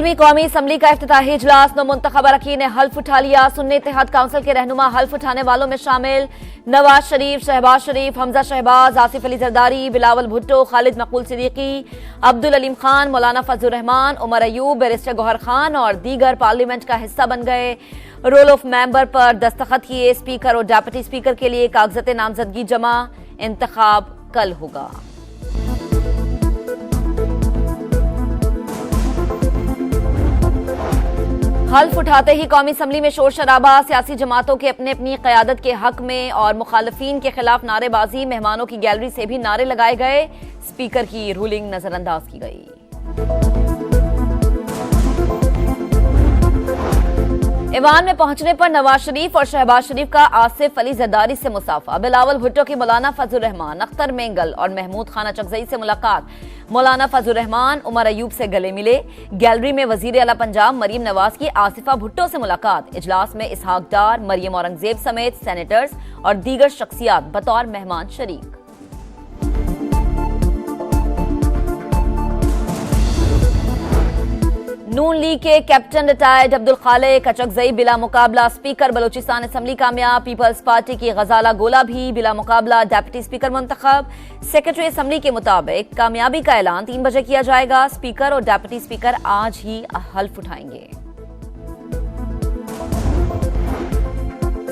16वीं कौमी असम्बली का इफ्तिताही इजलास मुंतखब अरकान ने हल्फ उठा लिया। सुन्नी इत्तेहाद काउंसिल के रहनुमा हल्फ उठाने वालों में शामिल नवाज शरीफ, शहबाज शरीफ, हमजा शहबाज, आसिफ अली जरदारी, बिलावल भुट्टो, खालिद मकबूल सिद्दीकी, अब्दुल अलीम खान, मौलाना फजलुर रहमान, उमर अयूब, बैरिस्टर गौहर खान और दीगर पार्लियामेंट का हिस्सा बन गए। रोल ऑफ मेंबर पर दस्तखत किए। स्पीकर और डेप्यूटी स्पीकर के लिए कागजात नामजदगी जमा। इंतखाब कल होगा। हल्फ उठाते ही कौमी असम्बली में शोर शराबा, सियासी जमातों के अपने अपनी क़यादत के हक में और मुखालफीन के खिलाफ नारेबाजी। मेहमानों की गैलरी से भी नारे लगाए गए। स्पीकर की रूलिंग नजरअंदाज की गई। ईवान में पहुंचने पर नवाज शरीफ और शहबाज शरीफ का आसिफ अली जरदारी से मुसाफा। बिलावल भुट्टो की मौलाना फजलुर रहमान, अख्तर मेंगल और महमूद खाना चकजई से मुलाकात। मौलाना फजलुर रहमान उमर अयूब से गले मिले। गैलरी में वजीर आला पंजाब मरियम नवाज की आसिफा भुट्टो से मुलाकात। इजलास में इसहाक डार, मरियम औरंगजेब समेत सेनेटर्स और दीगर शख्सियात बतौर मेहमान शरीक। नून लीग के कैप्टन रिटायर्ड अब्दुल खालिक अचकजई बिला मुकाबला स्पीकर। बलोचिस्तान असम्बली कामयाब। पीपल्स पार्टी की गजाला गोला भी बिला मुकाबला डेप्यूटी स्पीकर मुंतखब। सेक्रेटरी असम्बली के मुताबिक कामयाबी का ऐलान 3 बजे किया जाएगा। स्पीकर और डेप्यूटी स्पीकर आज ही हल्फ उठाएंगे।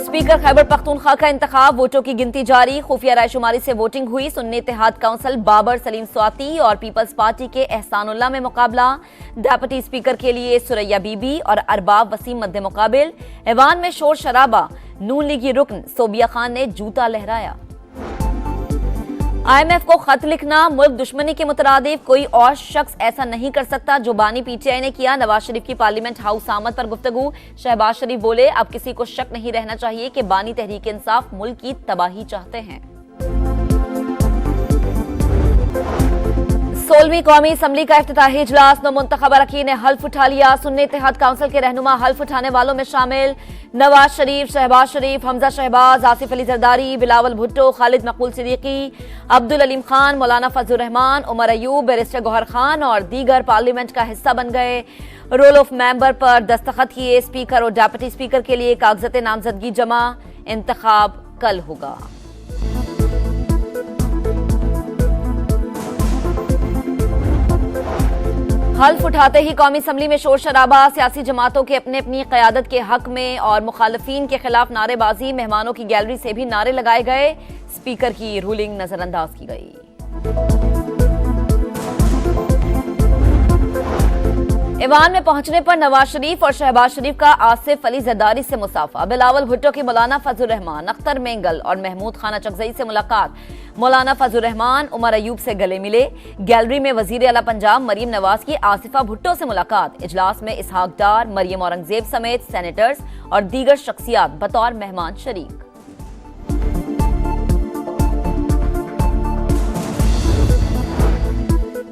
स्पीकर खैबर पख्तूनख्वा का इंतखाब। वोटों की गिनती जारी। खुफिया रायशुमारी से वोटिंग हुई। सुन्नी इत्तेहाद काउंसिल बाबर सलीम स्वाति और पीपल्स पार्टी के एहसानुल्लाह में मुकाबला। डेप्यूटी स्पीकर के लिए सुरैया बीबी और अरबाब वसीम मद्दे मुकाबिल। ऐवान में शोर शराबा। नून लीगी रुकन सोबिया खान ने जूता लहराया। IMF को खत लिखना मुल्क दुश्मनी के मुतरादिफ। कोई और शख्स ऐसा नहीं कर सकता जो बानी PTI ने किया। नवाज शरीफ की पार्लियामेंट हाउस आमद पर गुफ्तगू। शहबाज शरीफ बोले, अब किसी को शक नहीं रहना चाहिए कि बानी तहरीक इंसाफ मुल्क की तबाही चाहते हैं। 16वीं कौमी असम्बली का इफ्तिताही इजलास मुंतखब अरकान ने हल्फ उठा लिया। सुन्नी इत्तेहाद काउंसिल के रहनुमा हल्फ उठाने वालों में शामिल नवाज शरीफ, शहबाज शरीफ, हमजा शहबाज, आसिफ अली जरदारी, बिलावल भुट्टो, खालिद मकबूल सिद्दीकी, अब्दुल अलीम खान, मौलाना फजलुर रहमान, उमर अयूब, बैरिस्टर गौहर खान और दीगर पार्लियामेंट का हिस्सा बन गए। रोल ऑफ मेंबर पर दस्तखत किए। स्पीकर और डेप्यूटी स्पीकर के लिए कागजात नामजदगी जमा। इंतखाब कल होगा। हल्फ उठाते ही कौमी असम्बली में शोर शराबा, सियासी जमातों के अपने अपनी क़यादत के हक में और मुखालफीन के खिलाफ नारेबाजी। मेहमानों की गैलरी से भी नारे लगाए गए। स्पीकर की रूलिंग नजरअंदाज की गई। ईवान में पहुंचने पर नवाज शरीफ और शहबाज शरीफ का आसिफ अली जरदारी से मुसाफा। बिलावल भुट्टो की मौलाना फजलुर रहमान, अख्तर मेंगल और महमूद खाना चकजई से मुलाकात। मौलाना फजलुर रहमान उमर अयूब से गले मिले। गैलरी में वजीर आला पंजाब मरियम नवाज की आसिफा भुट्टो से मुलाकात। इजलास में इसहाक डार, मरियम औरंगजेब समेत सेनेटर्स और दीगर शख्सियात बतौर मेहमान शरीक।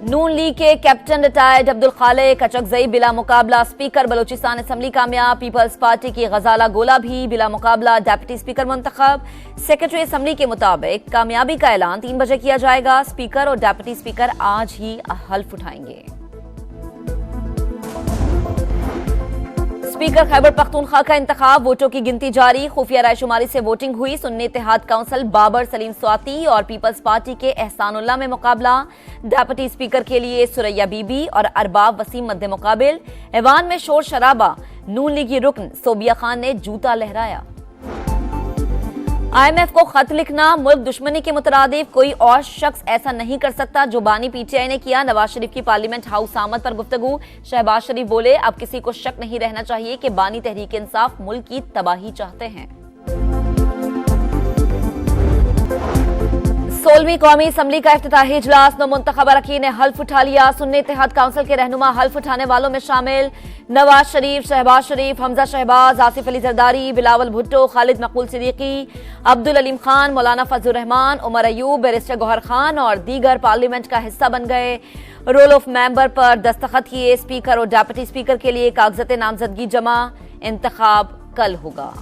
नून लीग के कैप्टन रिटायर्ड अब्दुल खालिक अचकजई बिला मुकाबला स्पीकर। बलोचिस्तान असम्बली कामयाब। पीपल्स पार्टी की गजाला गोला भी बिला मुकाबला डेप्यूटी स्पीकर मुंतखब। सेक्रेटरी असम्बली के मुताबिक कामयाबी का ऐलान 3 बजे किया जाएगा। स्पीकर और डेप्यूटी स्पीकर आज ही हल्फ उठाएंगे। स्पीकर खैबर पख्तूनख्वा का इंतखाब। वोटों की गिनती जारी। खुफिया रायशुमारी से वोटिंग हुई। सुन्नी इत्तेहाद काउंसिल बाबर सलीम स्वाति और पीपल्स पार्टी के एहसानुल्लाह में मुकाबला। डेप्यूटी स्पीकर के लिए सुरैया बीबी और अरबाब वसीम मद्दे मुकाबिल। ऐवान में शोर शराबा। नून लीगी रुकन सोबिया खान ने जूता लहराया। IMF को खत लिखना मुल्क दुश्मनी के मुतरादिफ। कोई और शख्स ऐसा नहीं कर सकता जो बानी PTI ने किया। नवाज शरीफ की पार्लियामेंट हाउस आमद पर गुफ्तगू। शहबाज शरीफ बोले, अब किसी को शक नहीं रहना चाहिए कि बानी तहरीक इंसाफ मुल्क की तबाही चाहते हैं। 16वीं कौमी असम्बली का इफ्तिताही इजलास मुंतखब अरकान ने हल्फ उठा लिया। सुन्नी इत्तेहाद काउंसिल के रहनुमा हल्फ उठाने वालों में शामिल नवाज शरीफ, शहबाज शरीफ, हमजा शहबाज, आसिफ अली जरदारी, बिलावल भुट्टो, खालिद मकबूल सिद्दीकी, अब्दुल अलीम खान, मौलाना फजलुर रहमान, उमर अयूब, बैरिस्टर गौहर खान और दीगर पार्लियामेंट का हिस्सा बन गए। रोल ऑफ मेंबर पर दस्तखत किए। स्पीकर और डेप्यूटी स्पीकर के लिए कागजात नामजदगी जमा। इंतखाब कल होगा।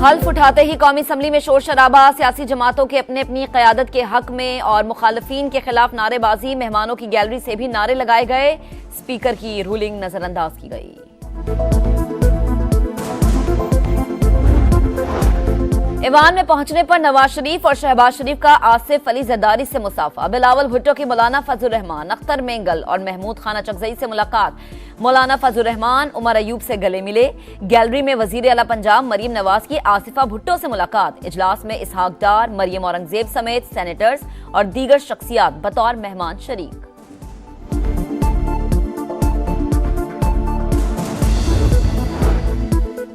हल्फ उठाते ही कौमी असम्बली में शोर शराबा, सियासी जमातों के अपने अपनी क़यादत के हक में और मुखालफीन के खिलाफ नारेबाजी, मेहमानों की गैलरी से भी नारे लगाए गए, स्पीकर की रूलिंग नजरअंदाज की गई। ईवान में पहुंचने पर नवाज शरीफ और शहबाज शरीफ का आसिफ अली जरदारी से मुसाफा, बिलावल भुट्टो की मौलाना फजल रहमान, अख्तर मेंगल और महमूद खाना चकजई से मुलाकात। मौलाना फजल रहमान उमर अयूब से गले मिले। गैलरी में वजीर आला पंजाब मरीम नवाज की आसिफा भुट्टो से मुलाकात। इजलास में इसहाक डार, मरियम औरंगजेब समेत सेनेटर्स और दीगर शख्सियात बतौर मेहमान शरीक।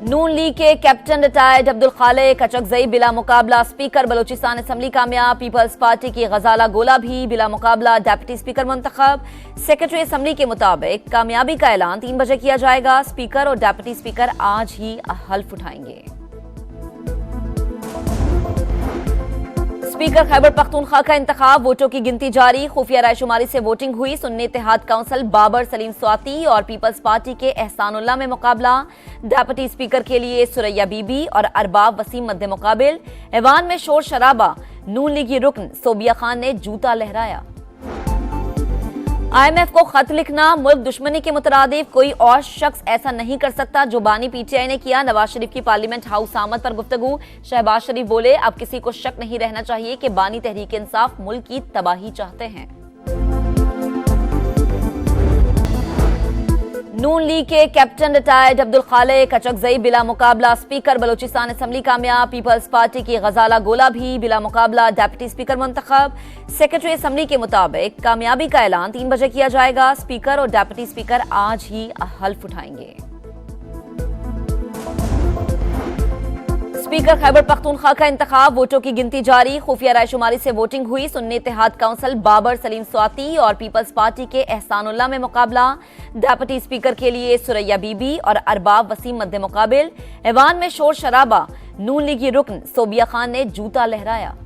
नून लीग के कैप्टन रिटायर्ड अब्दुल खालिक अचकजई बिला मुकाबला स्पीकर, बलोचिस्तान असम्बली कामयाब। पीपल्स पार्टी की गजाला गोला भी बिला मुकाबला डेप्यूटी स्पीकर मुंतखब। सेक्रेटरी असम्बली के मुताबिक कामयाबी का ऐलान 3 बजे किया जाएगा। स्पीकर और डेप्यूटी स्पीकर आज ही हल्फ उठाएंगे। स्पीकर खैबर पख्तूनख्वा का इंतखाब, वोटों की गिनती जारी। खुफिया रायशुमारी से वोटिंग हुई। सुन्नी इत्तेहाद काउंसिल बाबर सलीम स्वाति और पीपल्स पार्टी के एहसानुल्लाह में मुकाबला। डेप्यूटी स्पीकर के लिए सुरैया बीबी और अरबाब वसीम मद्दे मुकाबिल। ऐवान में शोर शराबा, नून लीगी रुकन सोबिया खान ने जूता लहराया। IMF को खत लिखना मुल्क दुश्मनी के मुतरादिफ, कोई और शख्स ऐसा नहीं कर सकता जो बानी PTI ने किया। नवाज शरीफ की पार्लियामेंट हाउस आमद पर गुफ्तगू। शहबाज शरीफ बोले, अब किसी को शक नहीं रहना चाहिए कि बानी तहरीक इंसाफ मुल्क की तबाही चाहते हैं। नून लीग के कैप्टन रिटायर्ड अब्दुल खालिक अचकजई बिला मुकाबला स्पीकर, बलोचिस्तान असम्बली कामयाब। पीपल्स पार्टी की गजाला गोला भी बिला मुकाबला डेप्यूटी स्पीकर मुंतखब। सेक्रेटरी असम्बली के मुताबिक कामयाबी का ऐलान 3 बजे किया जाएगा। स्पीकर और डेप्यूटी स्पीकर आज ही हल्फ उठाएंगे। स्पीकर खैबर पख्तूनख्वा का इंतखाब, वोटों की गिनती जारी। खुफिया रायशुमारी से वोटिंग हुई। सुन्नी इत्तेहाद काउंसिल बाबर सलीम स्वाति और पीपल्स पार्टी के एहसानुल्लाह में मुकाबला। डेप्यूटी स्पीकर के लिए सुरैया बीबी और अरबाब वसीम मद्दे मुकाबिल। ऐवान में शोर शराबा, नून लीगी रुकन सोबिया खान ने जूता लहराया।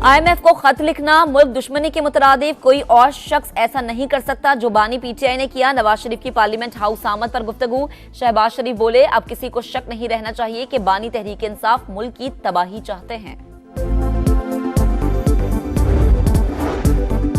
IMF को खत लिखना मुल्क दुश्मनी के मुतरादिफ, कोई और शख्स ऐसा नहीं कर सकता जो बानी PTI ने किया। नवाज शरीफ की पार्लियामेंट हाउस आमद पर गुफ्तगू। शहबाज शरीफ बोले, अब किसी को शक नहीं रहना चाहिए कि बानी तहरीक इंसाफ मुल्क की तबाही चाहते हैं।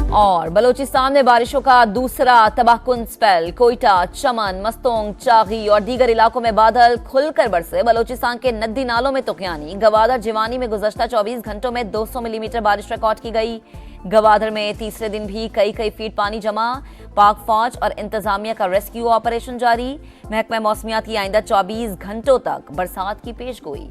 और बलोचिस्तान में बारिशों का दूसरा तबाहकुन स्पेल। कोयटा, चमन, मस्तोंग, चागी और दीगर इलाकों में बादल खुलकर बरसे। बलोचिस्तान के नदी नालों में तुगयानी। गवादर जिवानी में गुज़श्ता 24 घंटों में 200 मिलीमीटर बारिश रिकॉर्ड की गई। गवादर में तीसरे दिन भी कई फीट पानी जमा। पाक फौज और इंतजामिया का रेस्क्यू ऑपरेशन जारी। महकमा मौसमियात की आइंदा 24 घंटों तक बरसात की पेशगोई।